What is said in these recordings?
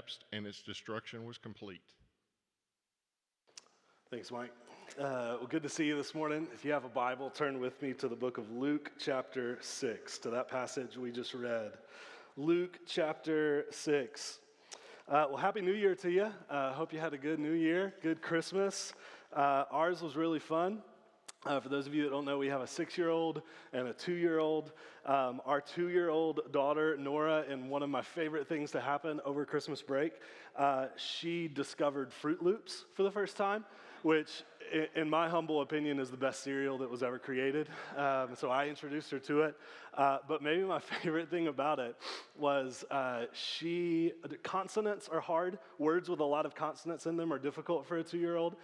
collapsed and its destruction was complete. Thanks, Mike. Well, good to see you this morning. If you have a Bible, turn with me to the book of Luke, chapter 6, to that passage we just read. Luke, chapter 6. Well, Happy New Year to you. Hope you had a good New Year, good Christmas. Ours was really fun. For those of you that don't know, we have a 6-year-old and a 2-year-old. Our 2-year-old daughter, Nora, and one of my favorite things to happen over Christmas break, she discovered Fruit Loops for the first time, which, in my humble opinion, is the best cereal that was ever created. So I introduced her to it. But maybe my favorite thing about it was consonants are hard. Words with a lot of consonants in them are difficult for a 2-year-old.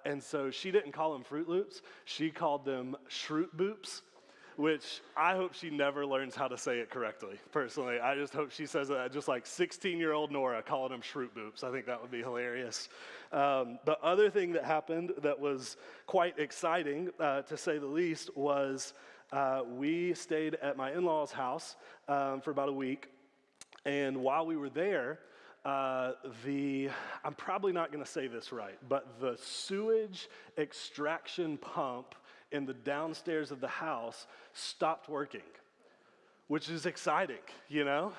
And so she didn't call them Fruit Loops. She called them Shroot Boops, which I hope she never learns how to say it correctly, personally. I just hope she says it just like 16-year-old Nora calling them Shroot Boops. I think that would be hilarious. The other thing that happened that was quite exciting, to say the least, was we stayed at my in-laws' house for about a week. And while we were there, I'm probably not going to say this right, but the sewage extraction pump in the downstairs of the house stopped working, which is exciting, you know?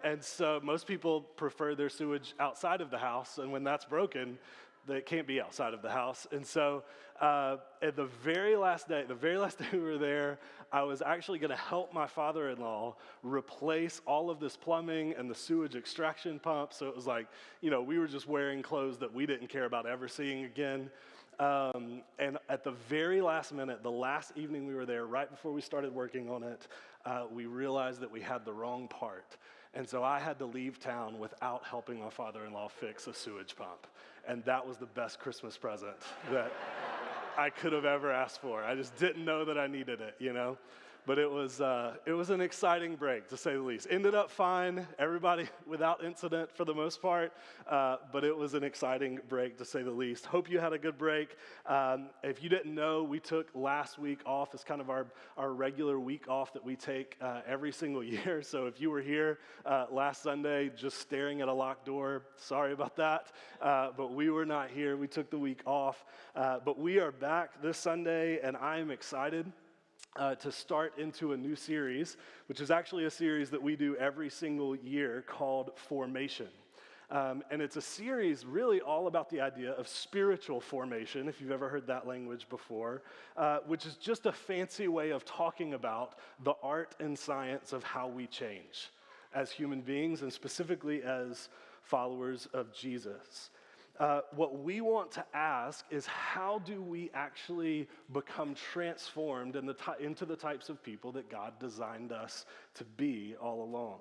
And so most people prefer their sewage outside of the house, and when that's broken, it can't be outside of the house. And so at the very last day we were there, I was actually going to help my father-in-law replace all of this plumbing and the sewage extraction pump. So it was like, you know, we were just wearing clothes that we didn't care about ever seeing again. And at the very last minute, the last evening we were there, right before we started working on it, we realized that we had the wrong part. And so I had to leave town without helping my father-in-law fix a sewage pump. And that was the best Christmas present that I could have ever asked for. I just didn't know that I needed it, you know? But it was an exciting break, to say the least. Ended up fine, everybody without incident for the most part, but it was an exciting break, to say the least. Hope you had a good break. If you didn't know, we took last week off as kind of our regular week off that we take every single year. So if you were here last Sunday just staring at a locked door, sorry about that, but we were not here. We took the week off, but we are back this Sunday, and I am excited to start into a new series, which is actually a series that we do every single year called Formation. And it's a series really all about the idea of spiritual formation, if you've ever heard that language before, which is just a fancy way of talking about the art and science of how we change as human beings and specifically as followers of Jesus. What we want to ask is, how do we actually become transformed into the types of people that God designed us to be all along?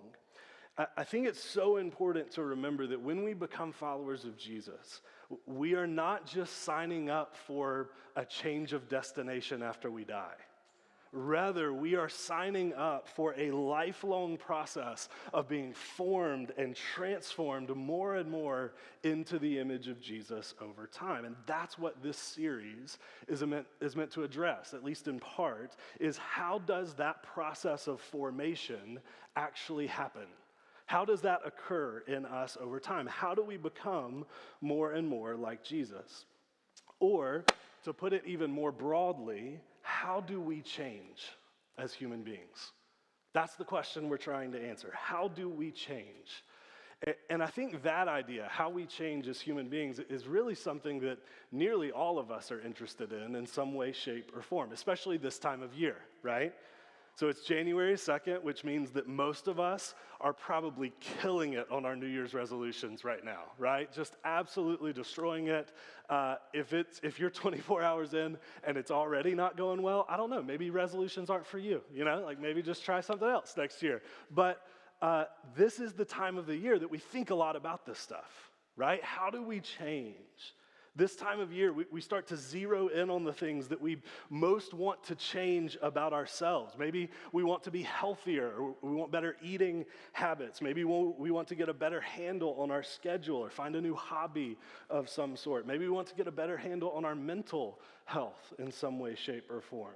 I think it's so important to remember that when we become followers of Jesus, we are not just signing up for a change of destination after we die. Rather, we are signing up for a lifelong process of being formed and transformed more and more into the image of Jesus over time. And that's what this series is meant to address, at least in part, is how does that process of formation actually happen? How does that occur in us over time? How do we become more and more like Jesus? Or, to put it even more broadly, how do we change as human beings? That's the question we're trying to answer. How do we change? And I think that idea, how we change as human beings, is really something that nearly all of us are interested in some way, shape, or form, especially this time of year, right? So it's January 2nd, which means that most of us are probably killing it on our New Year's resolutions right now, right? Just absolutely destroying it. If you're 24 hours in and it's already not going well, I don't know, maybe resolutions aren't for you, you know? Like maybe just try something else next year. But this is the time of the year that we think a lot about this stuff, right? How do we change? This time of year, we start to zero in on the things that we most want to change about ourselves. Maybe we want to be healthier, or we want better eating habits. Maybe we want to get a better handle on our schedule or find a new hobby of some sort. Maybe we want to get a better handle on our mental health in some way, shape, or form.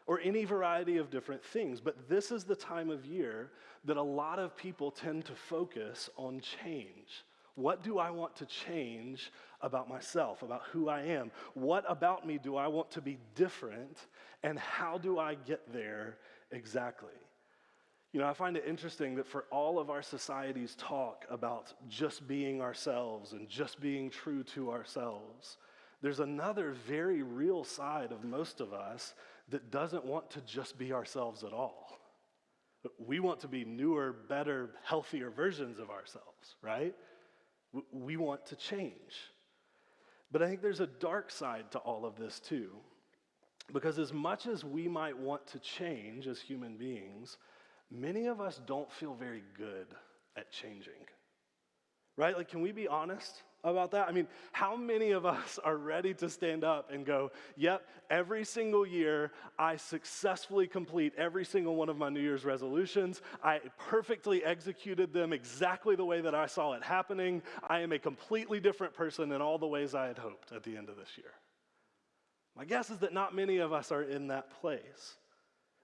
or any variety of different things. But this is the time of year that a lot of people tend to focus on change. What do I want to change about myself, about who I am? What about me do I want to be different, and how do I get there exactly? You know, I find it interesting that for all of our society's talk about just being ourselves and just being true to ourselves, there's another very real side of most of us that doesn't want to just be ourselves at all. We want to be newer, better, healthier versions of ourselves, right? We want to change. But I think there's a dark side to all of this too. Because as much as we might want to change as human beings, many of us don't feel very good at changing. Right? Like, can we be honest about that? I mean, how many of us are ready to stand up and go, yep, every single year I successfully complete every single one of my New Year's resolutions. I perfectly executed them exactly the way that I saw it happening. I am a completely different person in all the ways I had hoped at the end of this year. My guess is that not many of us are in that place.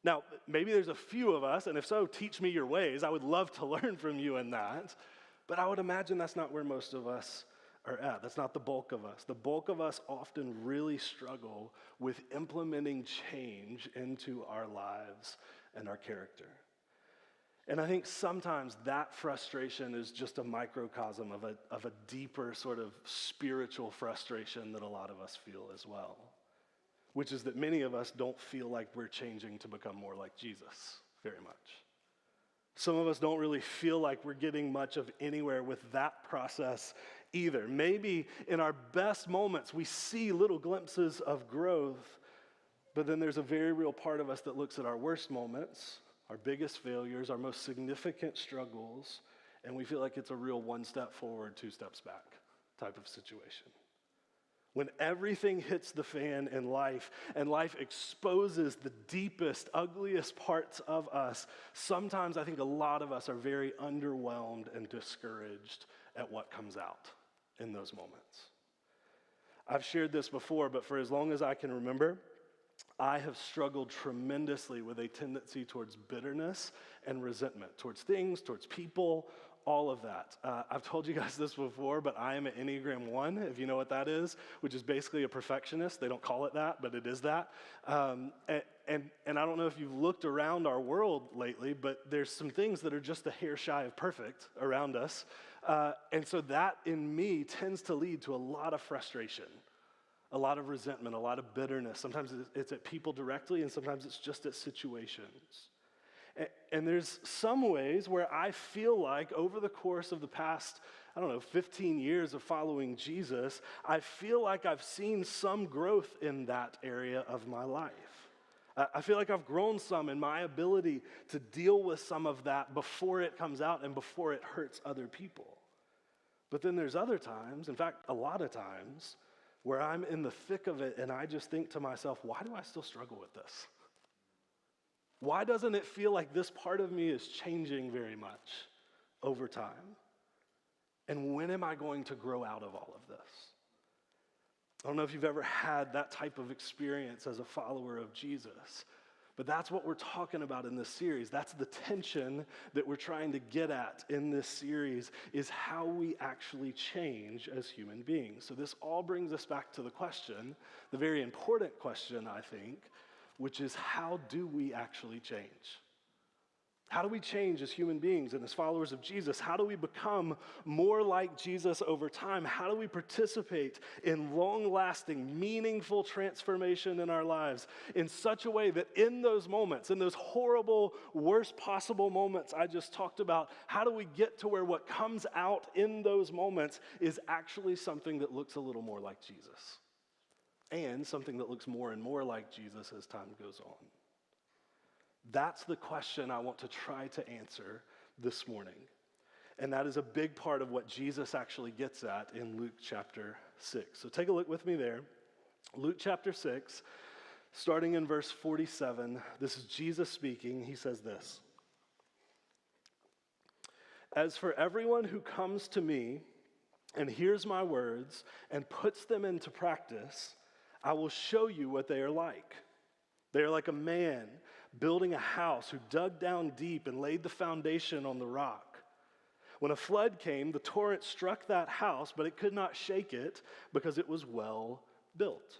Now, maybe there's a few of us, and if so, teach me your ways. I would love to learn from you in that. But I would imagine that's not where most of us are at. That's not the bulk of us. The bulk of us often really struggle with implementing change into our lives and our character. And I think sometimes that frustration is just a microcosm of a deeper sort of spiritual frustration that a lot of us feel as well, which is that many of us don't feel like we're changing to become more like Jesus very much. Some of us don't really feel like we're getting much of anywhere with that process either. Maybe in our best moments, we see little glimpses of growth, but then there's a very real part of us that looks at our worst moments, our biggest failures, our most significant struggles, and we feel like it's a real one step forward, two steps back type of situation. When everything hits the fan in life and life exposes the deepest, ugliest parts of us, sometimes I think a lot of us are very underwhelmed and discouraged at what comes out in those moments. I've shared this before, but for as long as I can remember, I have struggled tremendously with a tendency towards bitterness and resentment, towards things, towards people, all of that. I've told you guys this before, but I am an Enneagram 1, if you know what that is, which is basically a perfectionist. They don't call it that, but it is that. And I don't know if you've looked around our world lately, but there's some things that are just a hair shy of perfect around us. And so that in me tends to lead to a lot of frustration, a lot of resentment, a lot of bitterness. Sometimes it's at people directly, and sometimes it's just at situations. And there's some ways where I feel like over the course of the past, 15 years of following Jesus, I feel like I've seen some growth in that area of my life. I feel like I've grown some in my ability to deal with some of that before it comes out and before it hurts other people. But then there's other times, in fact, a lot of times, where I'm in the thick of it and I just think to myself, why do I still struggle with this? Why doesn't it feel like this part of me is changing very much over time? And when am I going to grow out of all of this? I don't know if you've ever had that type of experience as a follower of Jesus, but that's what we're talking about in this series. That's the tension that we're trying to get at in this series, is how we actually change as human beings. So this all brings us back to the question, the very important question, I think, which is, how do we actually change? How do we change as human beings and as followers of Jesus? How do we become more like Jesus over time? How do we participate in long-lasting, meaningful transformation in our lives in such a way that in those moments, in those horrible, worst possible moments I just talked about, how do we get to where what comes out in those moments is actually something that looks a little more like Jesus? And something that looks more and more like Jesus as time goes on. That's the question I want to try to answer this morning. And that is a big part of what Jesus actually gets at in Luke chapter 6. So take a look with me there. Luke chapter 6, starting in verse 47. This is Jesus speaking. He says this: "As for everyone who comes to me and hears my words and puts them into practice, I will show you what they are like. They are like a man building a house who dug down deep and laid the foundation on the rock. When a flood came, the torrent struck that house, but it could not shake it because it was well built.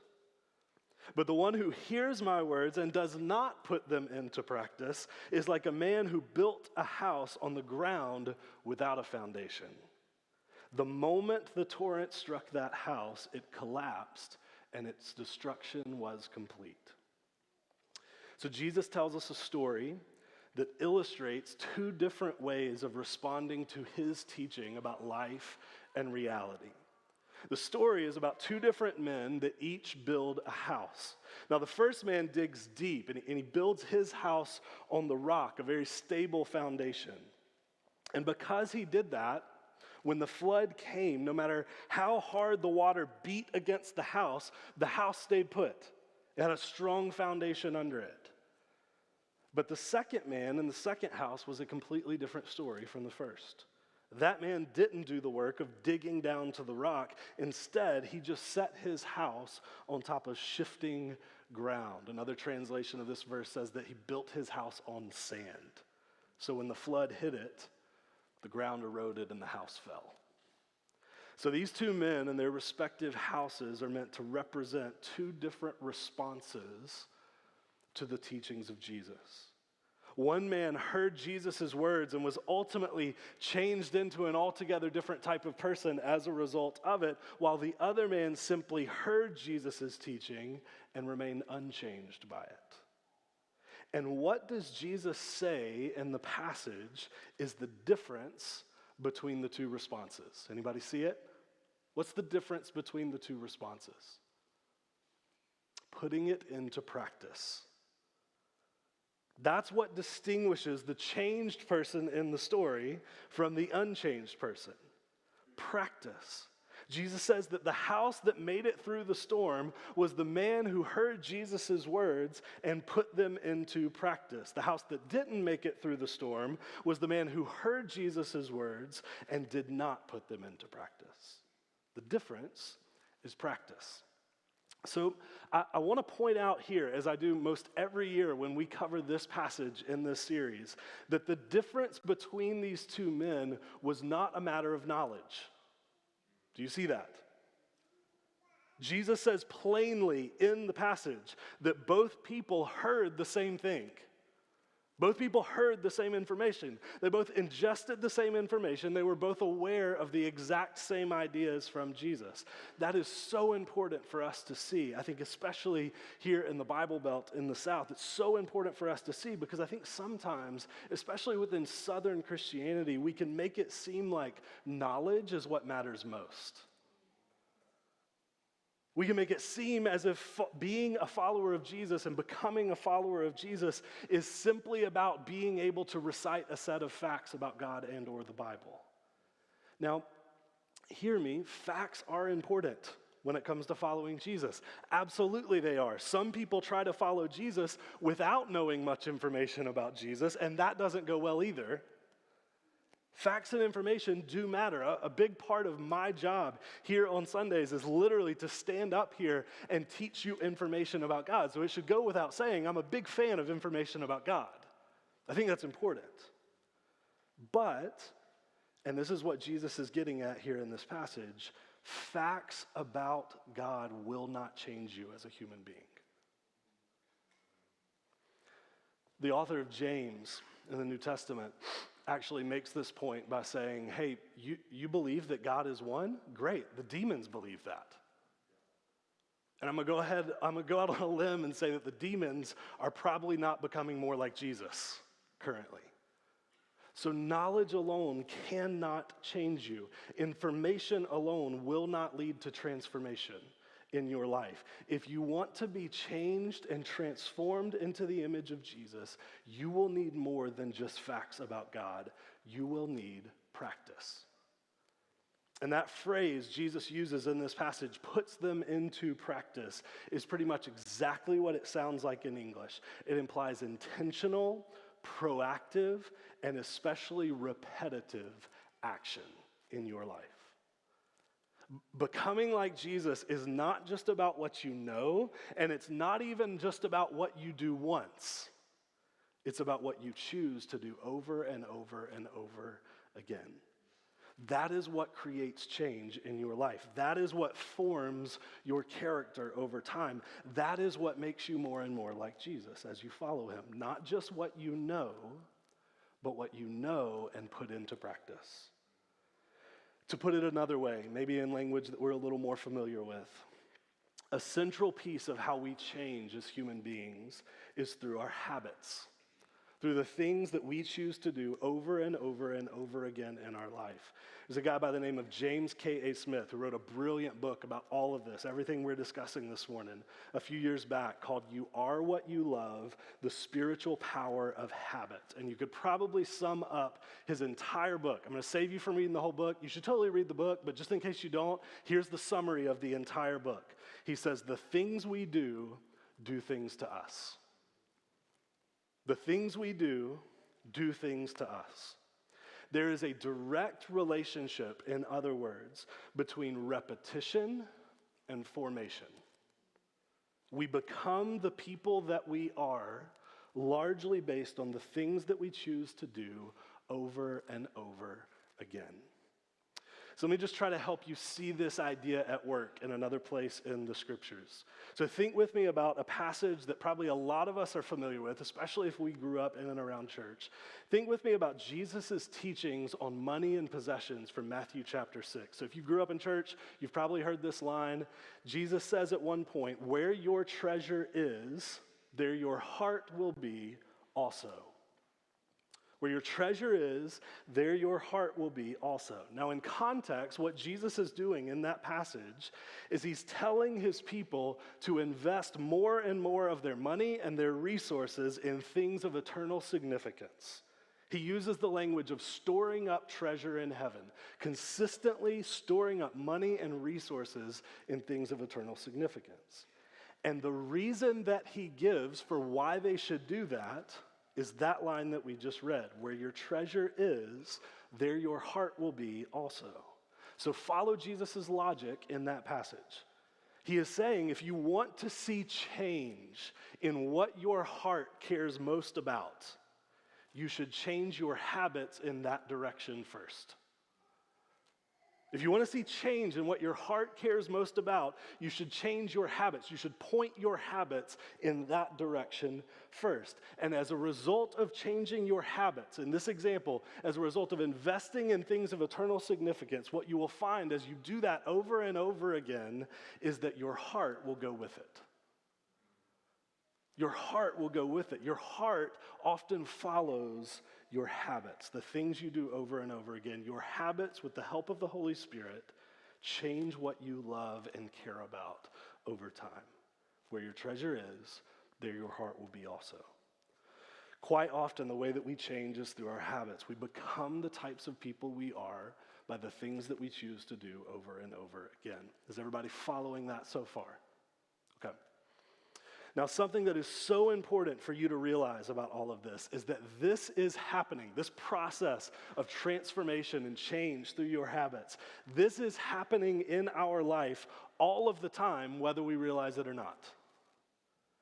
But the one who hears my words and does not put them into practice is like a man who built a house on the ground without a foundation. The moment the torrent struck that house, it collapsed and its destruction was complete. So Jesus tells us a story that illustrates two different ways of responding to his teaching about life and reality. The story is about two different men that each build a house. Now, the first man digs deep, and he builds his house on the rock, a very stable foundation. And because he did that, when the flood came, no matter how hard the water beat against the house stayed put. It had a strong foundation under it. But the second man in the second house was a completely different story from the first. That man didn't do the work of digging down to the rock. Instead, he just set his house on top of shifting ground. Another translation of this verse says that he built his house on sand. So when the flood hit it, the ground eroded and the house fell. So these two men and their respective houses are meant to represent two different responses to the teachings of Jesus. One man heard Jesus' words and was ultimately changed into an altogether different type of person as a result of it, while the other man simply heard Jesus' teaching and remained unchanged by it. And what does Jesus say in the passage is the difference between the two responses? Anybody see it? What's the difference between the two responses? Putting it into practice. That's what distinguishes the changed person in the story from the unchanged person. Practice. Jesus says that the house that made it through the storm was the man who heard Jesus' words and put them into practice. The house that didn't make it through the storm was the man who heard Jesus' words and did not put them into practice. The difference is practice. So I want to point out here, as I do most every year when we cover this passage in this series, that the difference between these two men was not a matter of knowledge. Do you see that? Jesus says plainly in the passage that both people heard the same thing. Both people heard the same information. They both ingested the same information. They were both aware of the exact same ideas from Jesus. That is so important for us to see. I think especially here in the Bible Belt in the South, it's so important for us to see because I think sometimes, especially within Southern Christianity, we can make it seem like knowledge is what matters most. We can make it seem as if being a follower of Jesus and becoming a follower of Jesus is simply about being able to recite a set of facts about God and or the Bible. Now, hear me, facts are important when it comes to following Jesus. Absolutely they are. Some people try to follow Jesus without knowing much information about Jesus, and that doesn't go well either. Facts and information do matter. A big part of my job here on Sundays is literally to stand up here and teach you information about God. So it should go without saying, I'm a big fan of information about God. I think that's important. But, and this is what Jesus is getting at here in this passage, facts about God will not change you as a human being. The author of James in the New Testament actually makes this point by saying, hey, you believe that God is one? Great, the demons believe that. And I'm gonna go out on a limb and say that the demons are probably not becoming more like Jesus currently. So knowledge alone cannot change you. Information alone will not lead to transformation in your life. If you want to be changed and transformed into the image of Jesus, you will need more than just facts about God. You will need practice. And that phrase Jesus uses in this passage, puts them into practice, is pretty much exactly what it sounds like in English. It implies intentional, proactive, and especially repetitive action in your life. Becoming like Jesus is not just about what you know, and it's not even just about what you do once. It's about what you choose to do over and over and over again. That is what creates change in your life. That is what forms your character over time. That is what makes you more and more like Jesus as you follow him. Not just what you know, but what you know and put into practice. To put it another way, maybe in language that we're a little more familiar with, a central piece of how we change as human beings is through our habits, through the things that we choose to do over and over and over again in our life. There's a guy by the name of James K.A. Smith who wrote a brilliant book about all of this, everything we're discussing this morning, a few years back, called You Are What You Love, The Spiritual Power of Habit. And you could probably sum up his entire book. I'm going to save you from reading the whole book. You should totally read the book, but just in case you don't, here's the summary of the entire book. He says, the things we do things to us. The things we do things to us. There is a direct relationship, in other words, between repetition and formation. We become the people that we are largely based on the things that we choose to do over and over again. So let me just try to help you see this idea at work in another place in the scriptures. So think with me about a passage that probably a lot of us are familiar with, especially if we grew up in and around church. Think with me about Jesus' teachings on money and possessions from Matthew chapter 6. So if you grew up in church, you've probably heard this line. Jesus says at one point, where your treasure is, there your heart will be also. Where your treasure is, there your heart will be also. Now, in context, what Jesus is doing in that passage is he's telling his people to invest more and more of their money and their resources in things of eternal significance. He uses the language of storing up treasure in heaven, consistently storing up money and resources in things of eternal significance. And the reason that he gives for why they should do that is that line that we just read, where your treasure is, there your heart will be also. So follow Jesus' logic in that passage. He is saying if you want to see change in what your heart cares most about, you should change your habits in that direction first. If you want to see change in what your heart cares most about, you should change your habits. You should point your habits in that direction first. And as a result of changing your habits, in this example, as a result of investing in things of eternal significance, what you will find as you do that over and over again is that your heart will go with it. Your heart will go with it. Your heart often follows your habits, the things you do over and over again. Your habits, with the help of the Holy Spirit, change what you love and care about over time. Where your treasure is, there your heart will be also. Quite often, the way that we change is through our habits. We become the types of people we are by the things that we choose to do over and over again. Is everybody following that so far? Okay. Now, something that is so important for you to realize about all of this is that this is happening. This process of transformation and change through your habits, this is happening in our life all of the time, whether we realize it or not.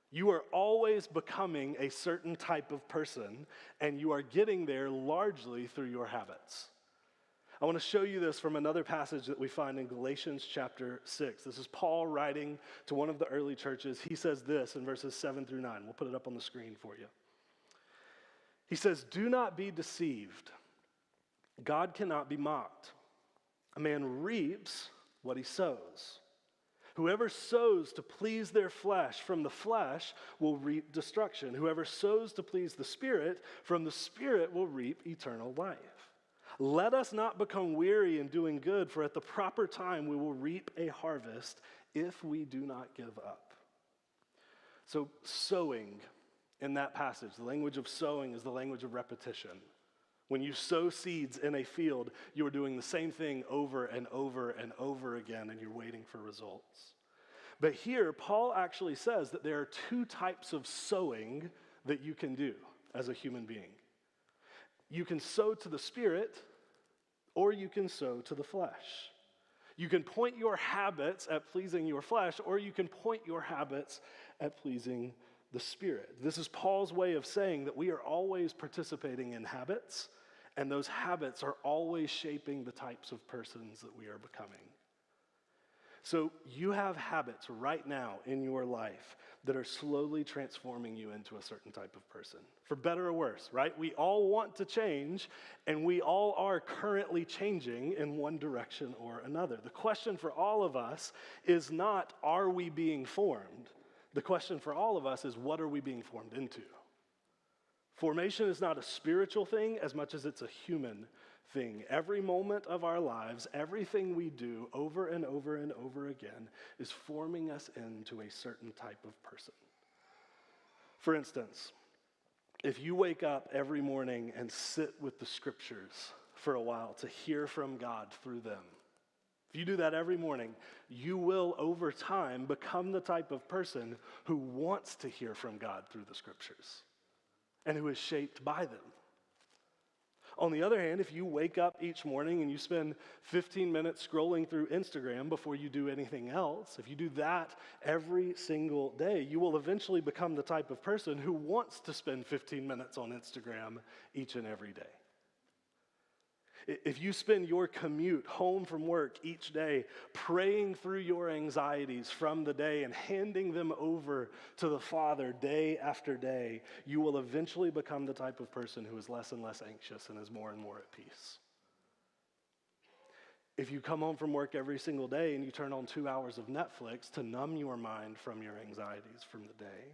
You are always becoming a certain type of person, and you are getting there largely through your habits. I want to show you this from another passage that we find in Galatians chapter 6. This is Paul writing to one of the early churches. He says this in verses 7 through 9. We'll put it up on the screen for you. He says, "Do not be deceived. God cannot be mocked. A man reaps what he sows. Whoever sows to please their flesh from the flesh will reap destruction. Whoever sows to please the Spirit from the Spirit will reap eternal life. Let us not become weary in doing good, for at the proper time we will reap a harvest if we do not give up." So sowing in that passage, the language of sowing is the language of repetition. When you sow seeds in a field, you are doing the same thing over and over and over again, and you're waiting for results. But here, Paul actually says that there are two types of sowing that you can do as a human being. You can sow to the Spirit, or you can sow to the flesh. You can point your habits at pleasing your flesh, or you can point your habits at pleasing the Spirit. This is Paul's way of saying that we are always participating in habits, and those habits are always shaping the types of persons that we are becoming. So you have habits right now in your life that are slowly transforming you into a certain type of person, for better or worse, right? We all want to change, and we all are currently changing in one direction or another. The question for all of us is not, are we being formed? The question for all of us is, what are we being formed into? Formation is not a spiritual thing as much as it's a human thing. Every moment of our lives, everything we do over and over and over again is forming us into a certain type of person. For instance, if you wake up every morning and sit with the scriptures for a while to hear from God through them, if you do that every morning, you will over time become the type of person who wants to hear from God through the scriptures and who is shaped by them. On the other hand, if you wake up each morning and you spend 15 minutes scrolling through Instagram before you do anything else, if you do that every single day, you will eventually become the type of person who wants to spend 15 minutes on Instagram each and every day. If you spend your commute home from work each day praying through your anxieties from the day and handing them over to the Father day after day, you will eventually become the type of person who is less and less anxious and is more and more at peace. If you come home from work every single day and you turn on 2 hours of Netflix to numb your mind from your anxieties from the day,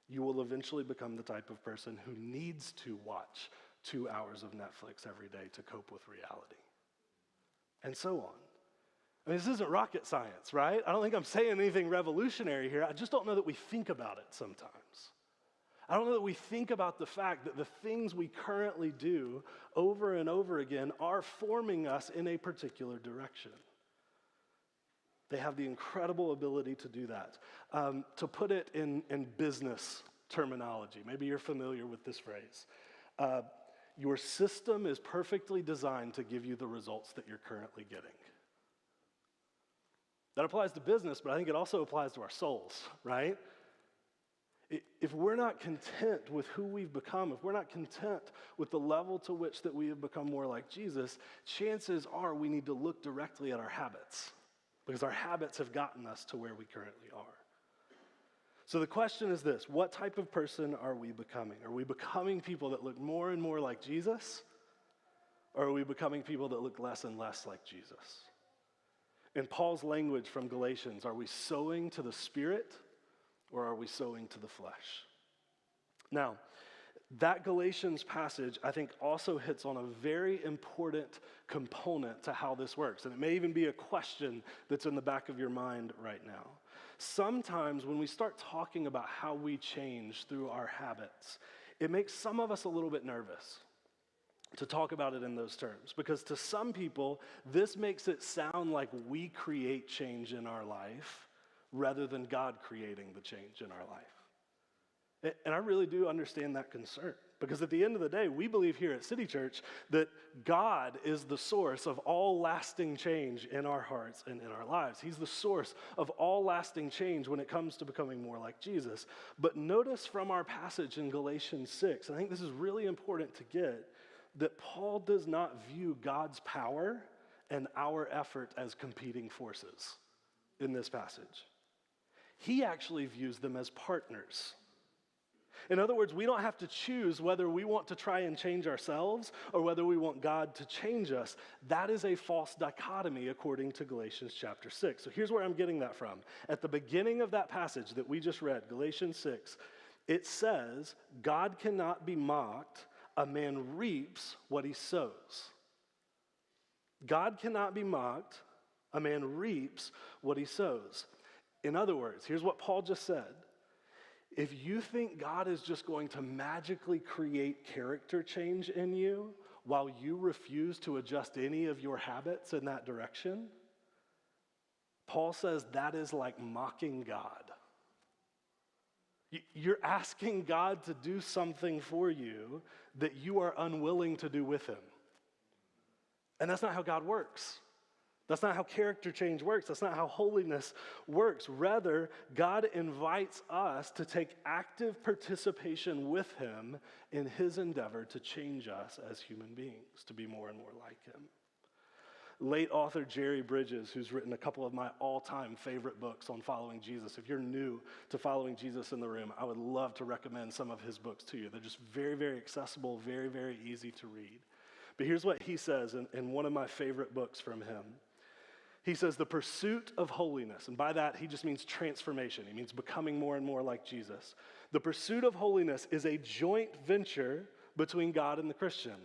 you will eventually become the type of person who needs to watch 2 hours of Netflix every day to cope with reality. And so on. I mean, this isn't rocket science, right? I don't think I'm saying anything revolutionary here. I just don't know that we think about it sometimes. I don't know that we think about the fact that the things we currently do over and over again are forming us in a particular direction. They have the incredible ability to do that. To put it in business terminology, maybe you're familiar with this phrase. Your system is perfectly designed to give you the results that you're currently getting. That applies to business, but I think it also applies to our souls, right? If we're not content with who we've become, if we're not content with the level to which that we have become more like Jesus, chances are we need to look directly at our habits, because our habits have gotten us to where we currently are. So the question is this: what type of person are we becoming? Are we becoming people that look more and more like Jesus? Or are we becoming people that look less and less like Jesus? In Paul's language from Galatians, are we sowing to the Spirit or are we sowing to the flesh? Now, that Galatians passage, I think, also hits on a very important component to how this works. And it may even be a question that's in the back of your mind right now. Sometimes when we start talking about how we change through our habits, it makes some of us a little bit nervous to talk about it in those terms. Because to some people, this makes it sound like we create change in our life rather than God creating the change in our life. And I really do understand that concern, because at the end of the day, we believe here at City Church that God is the source of all lasting change in our hearts and in our lives. He's the source of all lasting change when it comes to becoming more like Jesus. But notice from our passage in Galatians 6, I think this is really important to get, that Paul does not view God's power and our effort as competing forces in this passage. He actually views them as partners. In other words, we don't have to choose whether we want to try and change ourselves or whether we want God to change us. That is a false dichotomy according to Galatians chapter 6. So here's where I'm getting that from. At the beginning of that passage that we just read, Galatians 6, it says, God cannot be mocked. A man reaps what he sows. God cannot be mocked. A man reaps what he sows. In other words, here's what Paul just said. If you think God is just going to magically create character change in you while you refuse to adjust any of your habits in that direction, Paul says that is like mocking God. You're asking God to do something for you that you are unwilling to do with him. And that's not how God works. That's not how character change works. That's not how holiness works. Rather, God invites us to take active participation with him in his endeavor to change us as human beings, to be more and more like him. Late author Jerry Bridges, who's written a couple of my all-time favorite books on following Jesus. If you're new to following Jesus in the room, I would love to recommend some of his books to you. They're just very, very accessible, very, very easy to read. But here's what he says in one of my favorite books from him. He says, the pursuit of holiness, and by that he just means transformation. He means becoming more and more like Jesus. The pursuit of holiness is a joint venture between God and the Christian.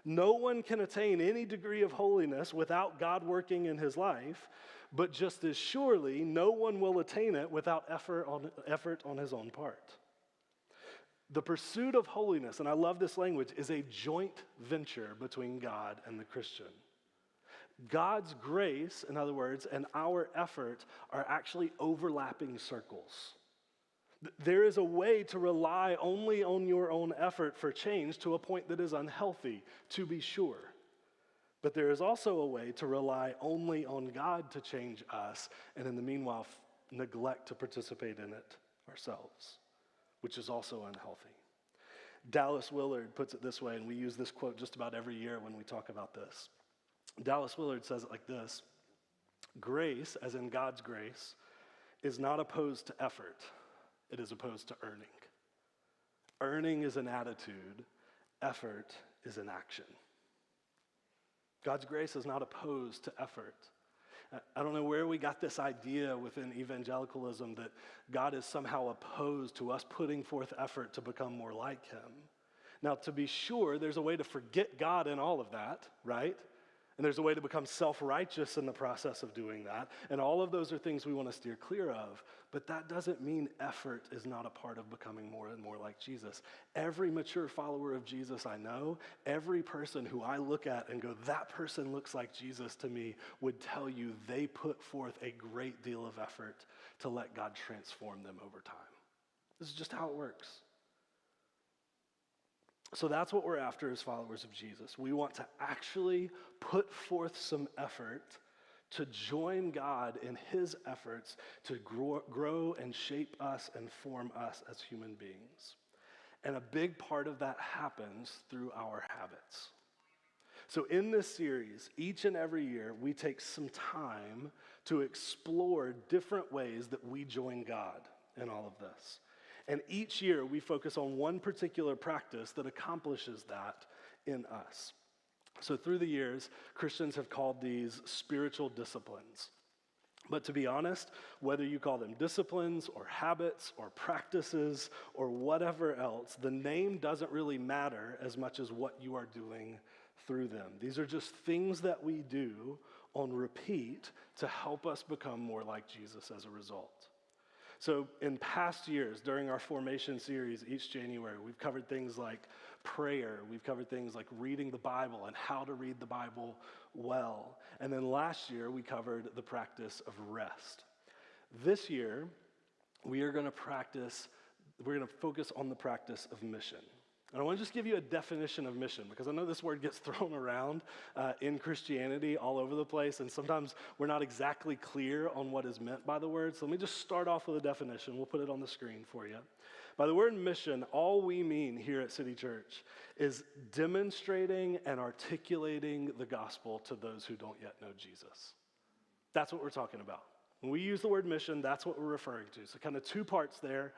No one can attain any degree of holiness without God working in his life, but just as surely, no one will attain it without effort on his own part. The pursuit of holiness, and I love this language, is a joint venture between God and the Christian. God's grace, in other words, and our effort are actually overlapping circles. There is a way to rely only on your own effort for change to a point that is unhealthy, to be sure. But there is also a way to rely only on God to change us, and in the meanwhile, neglect to participate in it ourselves, which is also unhealthy. Dallas Willard puts it this way, and we use this quote just about every year when we talk about this. Dallas Willard says it like this: grace, as in God's grace, is not opposed to effort. It is opposed to earning. Earning is an attitude. Effort is an action. God's grace is not opposed to effort. I don't know where we got this idea within evangelicalism that God is somehow opposed to us putting forth effort to become more like him. Now, to be sure, there's a way to forget God in all of that, right? And there's a way to become self-righteous in the process of doing that. And all of those are things we want to steer clear of. But that doesn't mean effort is not a part of becoming more and more like Jesus. Every mature follower of Jesus I know, every person who I look at and go, that person looks like Jesus to me, would tell you they put forth a great deal of effort to let God transform them over time. This is just how it works. So that's what we're after as followers of Jesus. We want to actually put forth some effort to join God in his efforts to grow and shape us and form us as human beings. And a big part of that happens through our habits. So in this series, each and every year, we take some time to explore different ways that we join God in all of this. And each year, we focus on one particular practice that accomplishes that in us. So through the years, Christians have called these spiritual disciplines. But to be honest, whether you call them disciplines or habits or practices or whatever else, the name doesn't really matter as much as what you are doing through them. These are just things that we do on repeat to help us become more like Jesus as a result. So in past years, during our formation series each January, we've covered things like prayer. We've covered things like reading the Bible and how to read the Bible well. And then last year, we covered the practice of rest. This year, we are going to focus on the practice of mission. And I want to just give you a definition of mission, because I know this word gets thrown around in Christianity all over the place, and sometimes we're not exactly clear on what is meant by the word. So let me just start off with a definition. We'll put it on the screen for you. By the word mission, all we mean here at City Church is demonstrating and articulating the gospel to those who don't yet know Jesus. That's what we're talking about. When we use the word mission, that's what we're referring to. So kind of two parts there.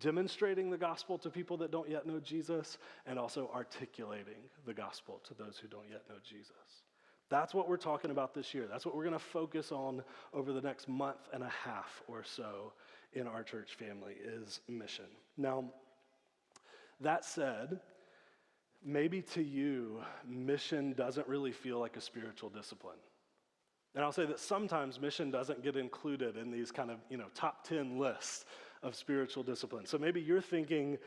Demonstrating the gospel to people that don't yet know Jesus, and also articulating the gospel to those who don't yet know Jesus. That's what we're talking about this year. That's what we're going to focus on over the next month and a half or so in our church family, is mission. Now, that said, maybe to you, mission doesn't really feel like a spiritual discipline. And I'll say that sometimes mission doesn't get included in these kind of, top 10 lists of spiritual discipline. So maybe you're thinking,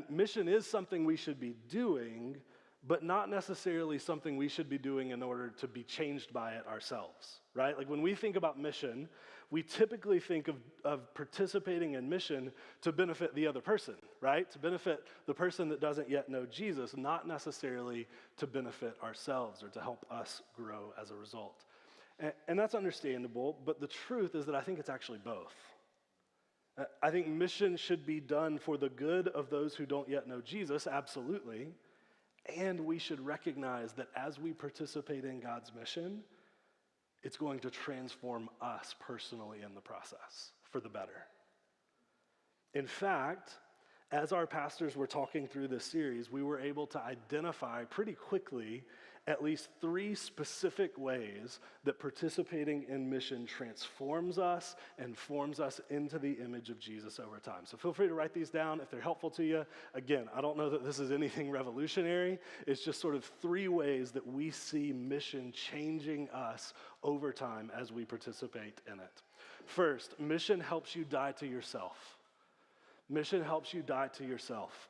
mission is something we should be doing, but not necessarily something we should be doing in order to be changed by it ourselves, right? Like when we think about mission, we typically think of participating in mission to benefit the other person, right? To benefit the person that doesn't yet know Jesus, not necessarily to benefit ourselves or to help us grow as a result. And that's understandable, but the truth is that I think it's actually both. I think mission should be done for the good of those who don't yet know Jesus, absolutely. And we should recognize that as we participate in God's mission, it's going to transform us personally in the process for the better. In fact, as our pastors were talking through this series, we were able to identify pretty quickly at least 3 specific ways that participating in mission transforms us and forms us into the image of Jesus over time. So feel free to write these down if they're helpful to you. Again, I don't know that this is anything revolutionary. It's just sort of 3 ways that we see mission changing us over time as we participate in it. First, mission helps you die to yourself. Mission helps you die to yourself.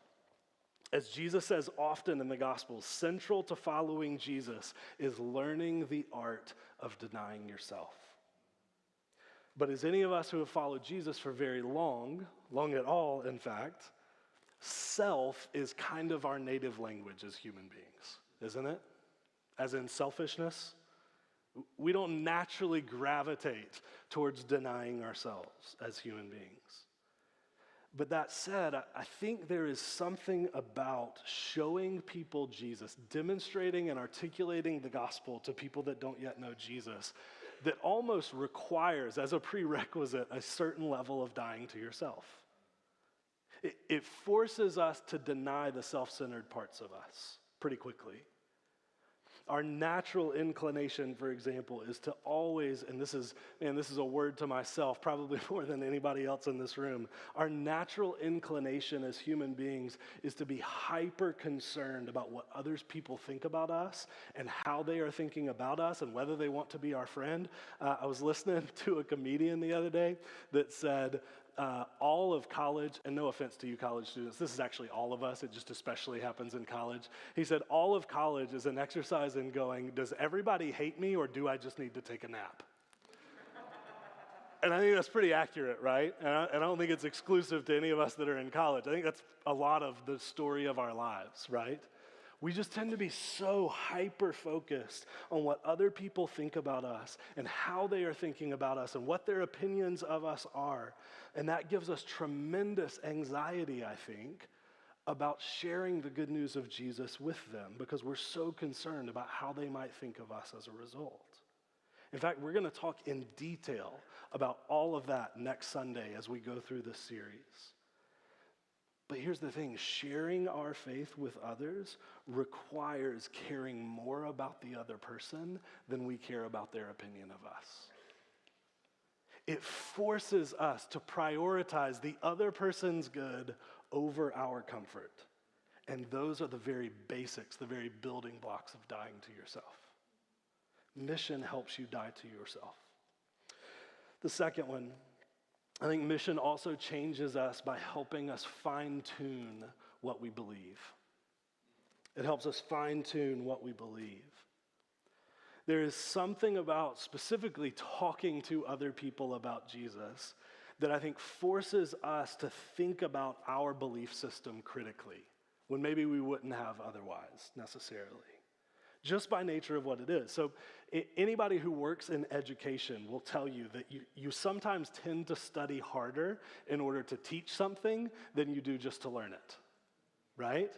As Jesus says often in the Gospels, central to following Jesus is learning the art of denying yourself. But as any of us who have followed Jesus for very long at all, in fact, self is kind of our native language as human beings, isn't it? As in selfishness. We don't naturally gravitate towards denying ourselves as human beings. But that said, I think there is something about showing people Jesus, demonstrating and articulating the gospel to people that don't yet know Jesus, that almost requires, as a prerequisite, a certain level of dying to yourself. It forces us to deny the self-centered parts of us pretty quickly. Our natural inclination, for example, is to always, and this is a word to myself, probably more than anybody else in this room. Our natural inclination as human beings is to be hyper concerned about what others people think about us and how they are thinking about us and whether they want to be our friend. I was listening to a comedian the other day that said, all of college, and no offense to you college students, this is actually all of us, it just especially happens in college. He said, all of college is an exercise in going, does everybody hate me or do I just need to take a nap? And I think that's pretty accurate, right? And I don't think it's exclusive to any of us that are in college. I think that's a lot of the story of our lives, right? We just tend to be so hyper-focused on what other people think about us and how they are thinking about us and what their opinions of us are. And that gives us tremendous anxiety, I think, about sharing the good news of Jesus with them because we're so concerned about how they might think of us as a result. In fact, we're going to talk in detail about all of that next Sunday as we go through this series. But here's the thing, sharing our faith with others requires caring more about the other person than we care about their opinion of us. It forces us to prioritize the other person's good over our comfort. And those are the very basics, the very building blocks of dying to yourself. Mission helps you die to yourself. The second one, I think mission also changes us by helping us fine-tune what we believe. It helps us fine-tune what we believe. There is something about specifically talking to other people about Jesus that I think forces us to think about our belief system critically when maybe we wouldn't have otherwise necessarily, just by nature of what it is. So anybody who works in education will tell you that you sometimes tend to study harder in order to teach something than you do just to learn it, right?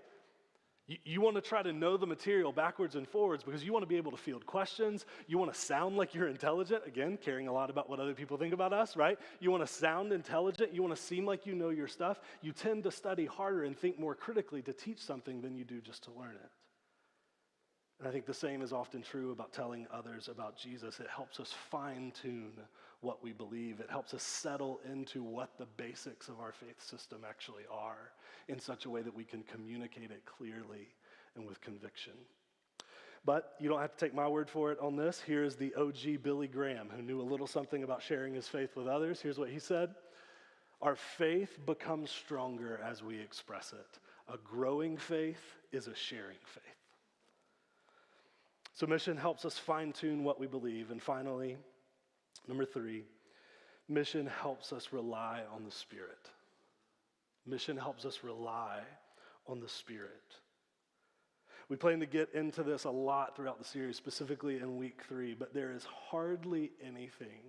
You want to try to know the material backwards and forwards because you want to be able to field questions. You want to sound like you're intelligent, again, caring a lot about what other people think about us, right? You want to sound intelligent. You want to seem like you know your stuff. You tend to study harder and think more critically to teach something than you do just to learn it. And I think the same is often true about telling others about Jesus. It helps us fine-tune what we believe. It helps us settle into what the basics of our faith system actually are in such a way that we can communicate it clearly and with conviction. But you don't have to take my word for it on this. Here is the OG Billy Graham, who knew a little something about sharing his faith with others. Here's what he said. Our faith becomes stronger as we express it. A growing faith is a sharing faith. So mission helps us fine-tune what we believe. And finally, number 3, mission helps us rely on the Spirit. Mission helps us rely on the Spirit. We plan to get into this a lot throughout the series, specifically in week 3, but there is hardly anything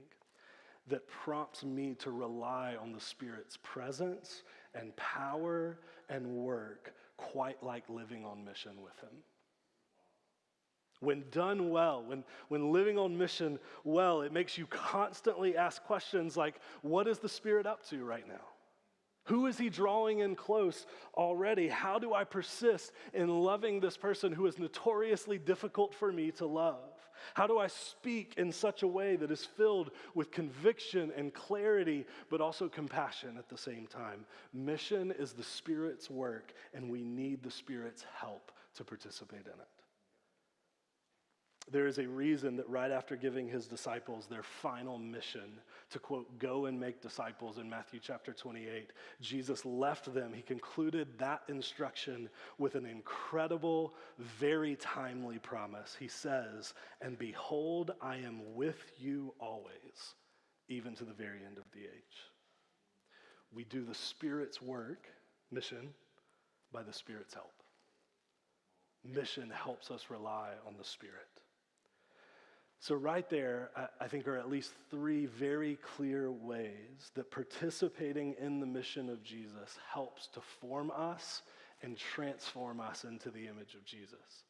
that prompts me to rely on the Spirit's presence and power and work quite like living on mission with him. When done well, when living on mission well, it makes you constantly ask questions like, what is the Spirit up to right now? Who is he drawing in close already? How do I persist in loving this person who is notoriously difficult for me to love? How do I speak in such a way that is filled with conviction and clarity, but also compassion at the same time? Mission is the Spirit's work, and we need the Spirit's help to participate in it. There is a reason that right after giving his disciples their final mission to, quote, go and make disciples in Matthew chapter 28, Jesus left them. He concluded that instruction with an incredible, very timely promise. He says, and behold, I am with you always, even to the very end of the age. We do the Spirit's work, mission, by the Spirit's help. Mission helps us rely on the Spirit. So right there, I think are at least 3 very clear ways that participating in the mission of Jesus helps to form us and transform us into the image of Jesus.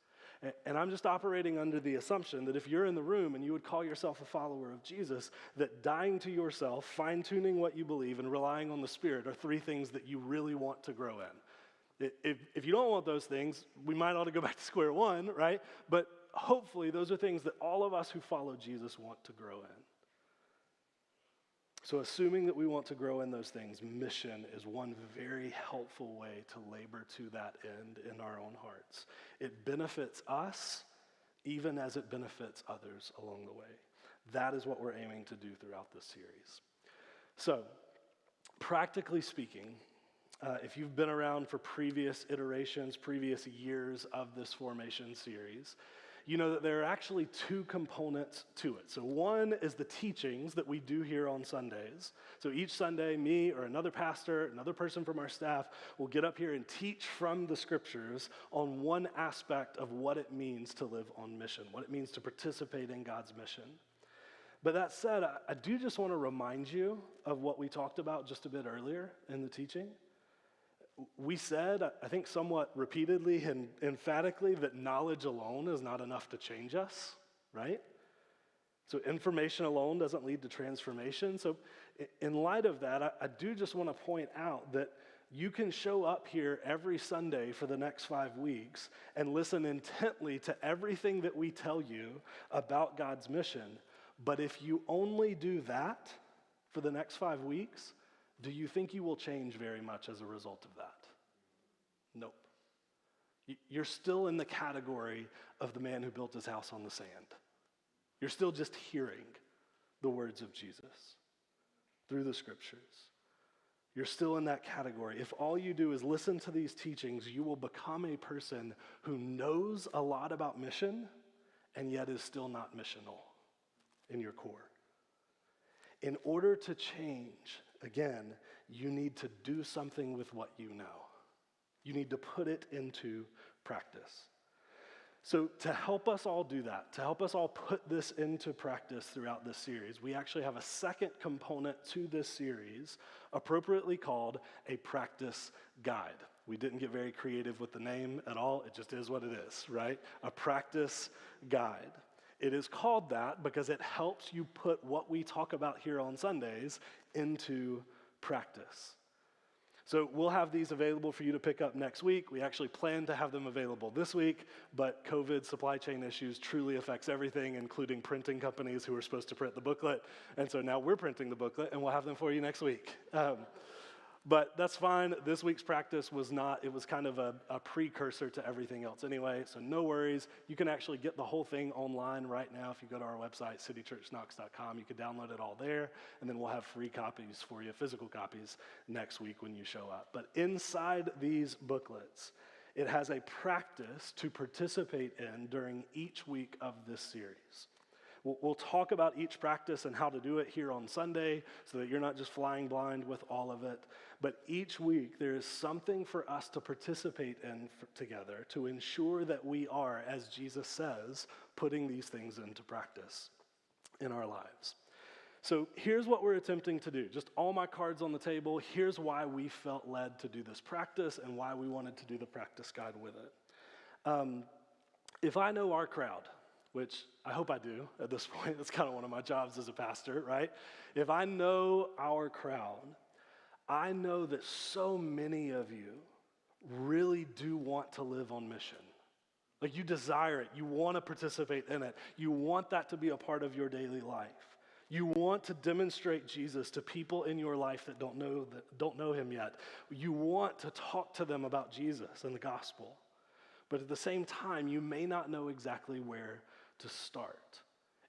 And I'm just operating under the assumption that if you're in the room and you would call yourself a follower of Jesus, that dying to yourself, fine-tuning what you believe, and relying on the Spirit are 3 things that you really want to grow in. If you don't want those things, we might ought to go back to square one, right? But hopefully those are things that all of us who follow Jesus want to grow in. So assuming that we want to grow in those things, mission is one very helpful way to labor to that end in our own hearts. It benefits us even as it benefits others along the way. That is what we're aiming to do throughout this series. So, practically speaking, if you've been around for previous iterations, previous years of this formation series, you know that there are actually 2 components to it. So one is the teachings that we do here on Sundays. So each Sunday, me or another pastor, another person from our staff will get up here and teach from the scriptures on one aspect of what it means to live on mission, what it means to participate in God's mission. But that said, I do just want to remind you of what we talked about just a bit earlier in the teaching. We said, I think somewhat repeatedly and emphatically, that knowledge alone is not enough to change us, right? So information alone doesn't lead to transformation. So in light of that, I do just want to point out that you can show up here every Sunday for the next 5 weeks and listen intently to everything that we tell you about God's mission. But if you only do that for the next 5 weeks, do you think you will change very much as a result of that? Nope. You're still in the category of the man who built his house on the sand. You're still just hearing the words of Jesus through the scriptures. You're still in that category. If all you do is listen to these teachings, you will become a person who knows a lot about mission and yet is still not missional in your core. In order to change, again, you need to do something with what you know. You need to put it into practice. So to help us all do that, to help us all put this into practice throughout this series, we actually have a second component to this series, appropriately called a practice guide. We didn't get very creative with the name at all. It just is what it is, right? A practice guide. It is called that because it helps you put what we talk about here on Sundays into practice. So we'll have these available for you to pick up next week. We actually plan to have them available this week, but COVID supply chain issues truly affects everything, including printing companies who are supposed to print the booklet. And so now we're printing the booklet, and we'll have them for you next week. But that's fine. This week's practice was not, it was kind of a precursor to everything else anyway, so no worries. You can actually get the whole thing online right now. If you go to our website, citychurchknox.com, you can download it all there, and then we'll have free copies for you, physical copies, next week when you show up. But inside these booklets, it has a practice to participate in during each week of this series. We'll talk about each practice and how to do it here on Sunday so that you're not just flying blind with all of it. But each week there is something for us to participate in together to ensure that we are, as Jesus says, putting these things into practice in our lives. So here's what we're attempting to do. Just all my cards on the table. Here's why we felt led to do this practice and why we wanted to do the practice guide with it. If I know our crowd, which I hope I do at this point, that's kind of one of my jobs as a pastor, right? If I know our crowd, I know that so many of you really do want to live on mission. Like you desire it, you want to participate in it, you want that to be a part of your daily life. You want to demonstrate Jesus to people in your life that don't know him yet. You want to talk to them about Jesus and the gospel. But at the same time, you may not know exactly where to start.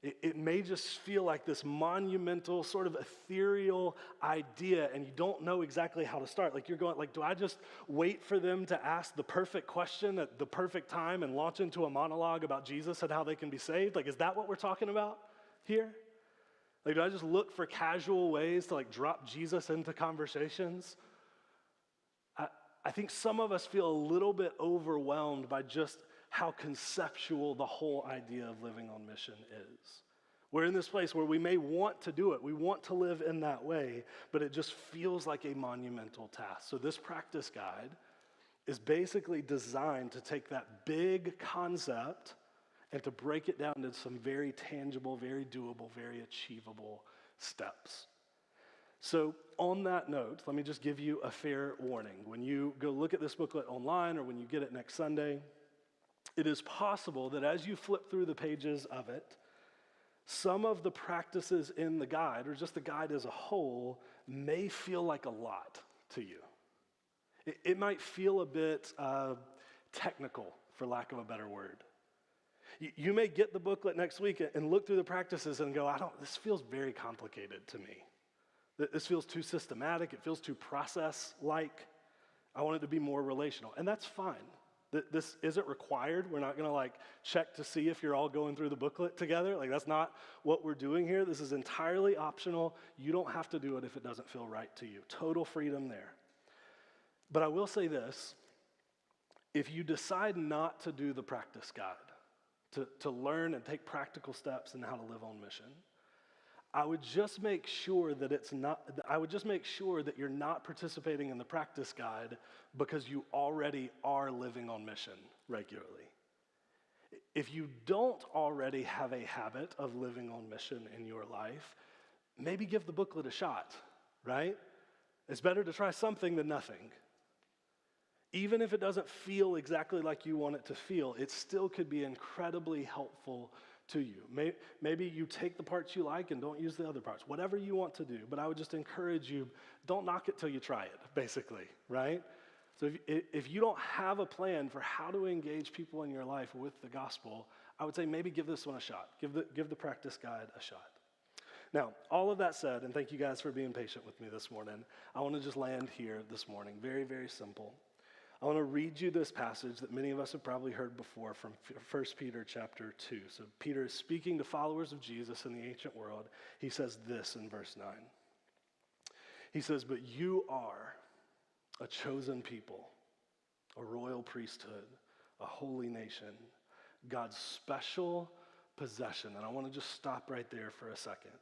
It may just feel like this monumental, sort of ethereal idea, and you don't know exactly how to start. Like you're going, like, do I just wait for them to ask the perfect question at the perfect time and launch into a monologue about Jesus and how they can be saved? Like, is that what we're talking about here? Like, do I just look for casual ways to like drop Jesus into conversations? I think some of us feel a little bit overwhelmed by just how conceptual the whole idea of living on mission is. We're in this place where we may want to do it. We want to live in that way, but it just feels like a monumental task. So this practice guide is basically designed to take that big concept and to break it down into some very tangible, very doable, very achievable steps. So on that note, let me just give you a fair warning. When you go look at this booklet online or when you get it next Sunday, it is possible that as you flip through the pages of it, some of the practices in the guide, or just the guide as a whole, may feel like a lot to you. It might feel a bit technical, for lack of a better word. You may get the booklet next week and look through the practices and go, this feels very complicated to me. This feels too systematic. It feels too process-like. I want it to be more relational. And that's fine. This isn't required. We're not going to like check to see if you're all going through the booklet together. Like that's not what we're doing here. This is entirely optional. You don't have to do it if it doesn't feel right to you. Total freedom there. But I will say this. If you decide not to do the practice guide, to learn and take practical steps in how to live on mission, I would just make sure that you're not participating in the practice guide because you already are living on mission regularly. If you don't already have a habit of living on mission in your life, maybe give the booklet a shot, right? It's better to try something than nothing. Even if it doesn't feel exactly like you want it to feel, it still could be incredibly helpful to you. Maybe you take the parts you like and don't use the other parts. Whatever you want to do, but I would just encourage you, don't knock it till you try it, basically, right? So if you don't have a plan for how to engage people in your life with the gospel, I would say maybe give this one a shot. Give the practice guide a shot. Now, all of that said, and thank you guys for being patient with me this morning, I want to just land here this morning. Very, very simple. I want to read you this passage that many of us have probably heard before from 1 Peter chapter 2. So Peter is speaking to followers of Jesus in the ancient world. He says this in verse 9. He says, "But you are a chosen people, a royal priesthood, a holy nation, God's special possession." And I want to just stop right there for a second.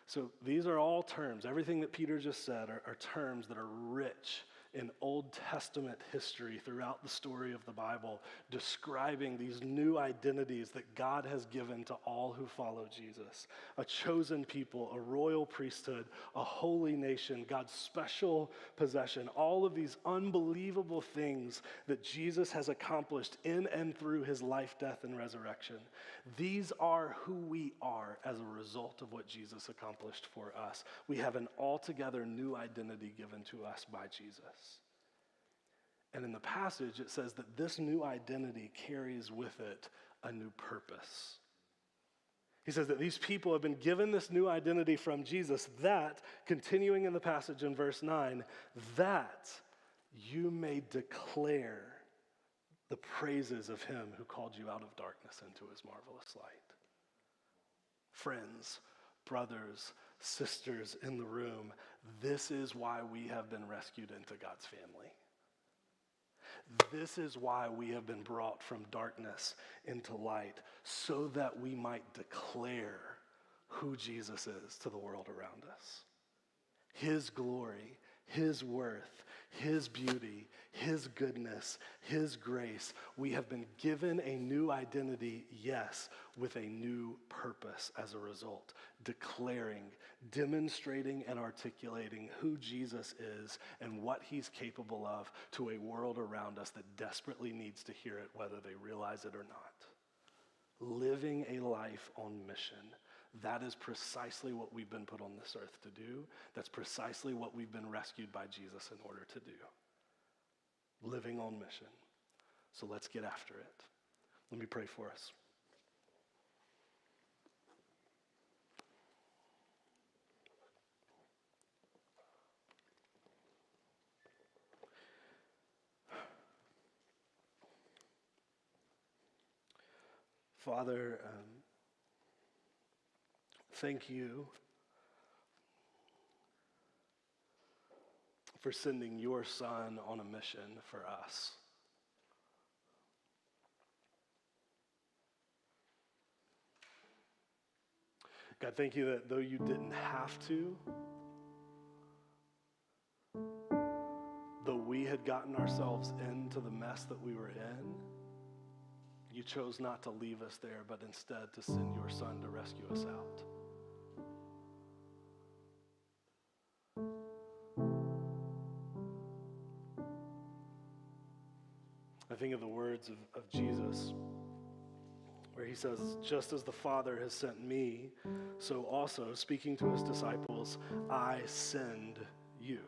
So these are all terms. Everything that Peter just said are terms that are rich in Old Testament history throughout the story of the Bible, describing these new identities that God has given to all who follow Jesus. A chosen people, a royal priesthood, a holy nation, God's special possession, all of these unbelievable things that Jesus has accomplished in and through his life, death, and resurrection. These are who we are as a result of what Jesus accomplished for us. We have an altogether new identity given to us by Jesus. And in the passage, it says that this new identity carries with it a new purpose. He says that these people have been given this new identity from Jesus that, continuing in the passage in verse 9, that you may declare the praises of him who called you out of darkness into his marvelous light. Friends, brothers, sisters in the room, this is why we have been rescued into God's family. This is why we have been brought from darkness into light, so that we might declare who Jesus is to the world around us. His glory, his worth, his beauty, his goodness, his grace. We have been given a new identity, yes, with a new purpose as a result, declaring, demonstrating, and articulating who Jesus is and what he's capable of to a world around us that desperately needs to hear it, whether they realize it or not. Living a life on mission. That is precisely what we've been put on this earth to do. That's precisely what we've been rescued by Jesus in order to do. Living on mission. So let's get after it. Let me pray for us. Father, thank you for sending your Son on a mission for us. God, thank you that though you didn't have to, though we had gotten ourselves into the mess that we were in, you chose not to leave us there, but instead to send your Son to rescue us out. I think of the words of Jesus, where he says, just as the Father has sent me, so also, speaking to his disciples, I send you.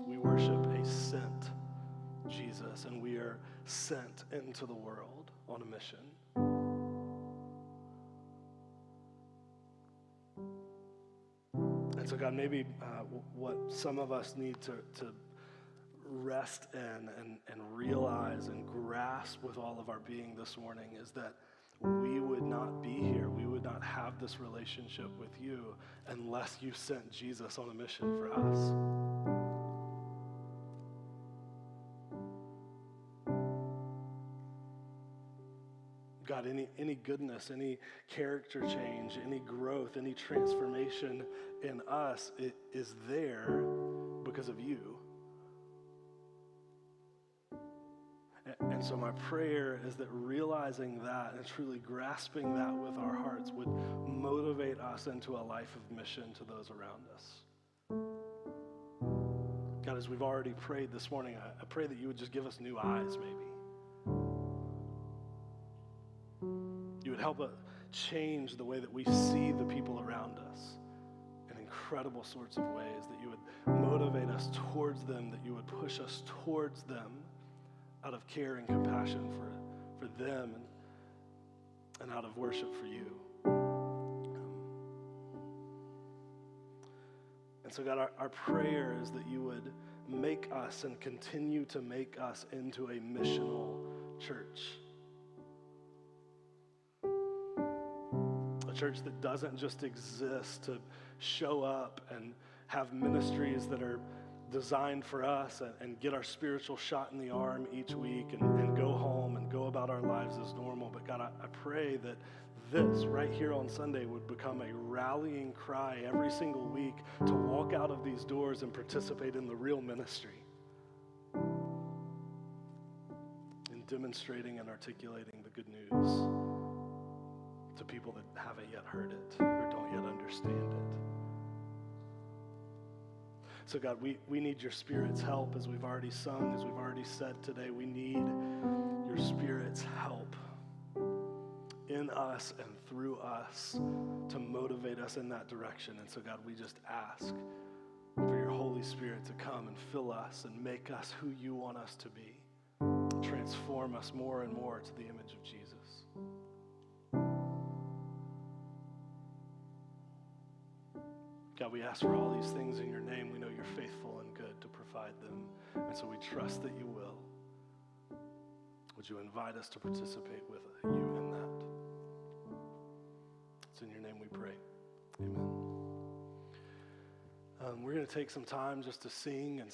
We worship a sent Jesus, and we are sent into the world on a mission. And so God, maybe what some of us need to rest in and realize and grasp with all of our being this morning is that we would not be here, we would not have this relationship with you unless you sent Jesus on a mission for us. God, any goodness, any character change, any growth, any transformation in us, it is there because of you. And so my prayer is that realizing that and truly grasping that with our hearts would motivate us into a life of mission to those around us. God, as we've already prayed this morning, I pray that you would just give us new eyes, maybe. You would help us change the way that we see the people around us in incredible sorts of ways, that you would motivate us towards them, that you would push us towards them out of care and compassion for them and out of worship for you. And so God, our prayer is that you would make us and continue to make us into a missional church. A church that doesn't just exist to show up and have ministries that are designed for us and get our spiritual shot in the arm each week and go home and go about our lives as normal. But God, I pray that this right here on Sunday would become a rallying cry every single week to walk out of these doors and participate in the real ministry, in demonstrating and articulating the good news to people that haven't yet heard it or don't yet understand it. So God, we need your Spirit's help, as we've already sung, as we've already said today. We need your Spirit's help in us and through us to motivate us in that direction. And so God, we just ask for your Holy Spirit to come and fill us and make us who you want us to be. Transform us more and more to the image of Jesus. God, we ask for all these things in your name. We know you're faithful and good to provide them. And so we trust that you will. Would you invite us to participate with you in that? It's in your name we pray. Amen. We're going to take some time just to sing and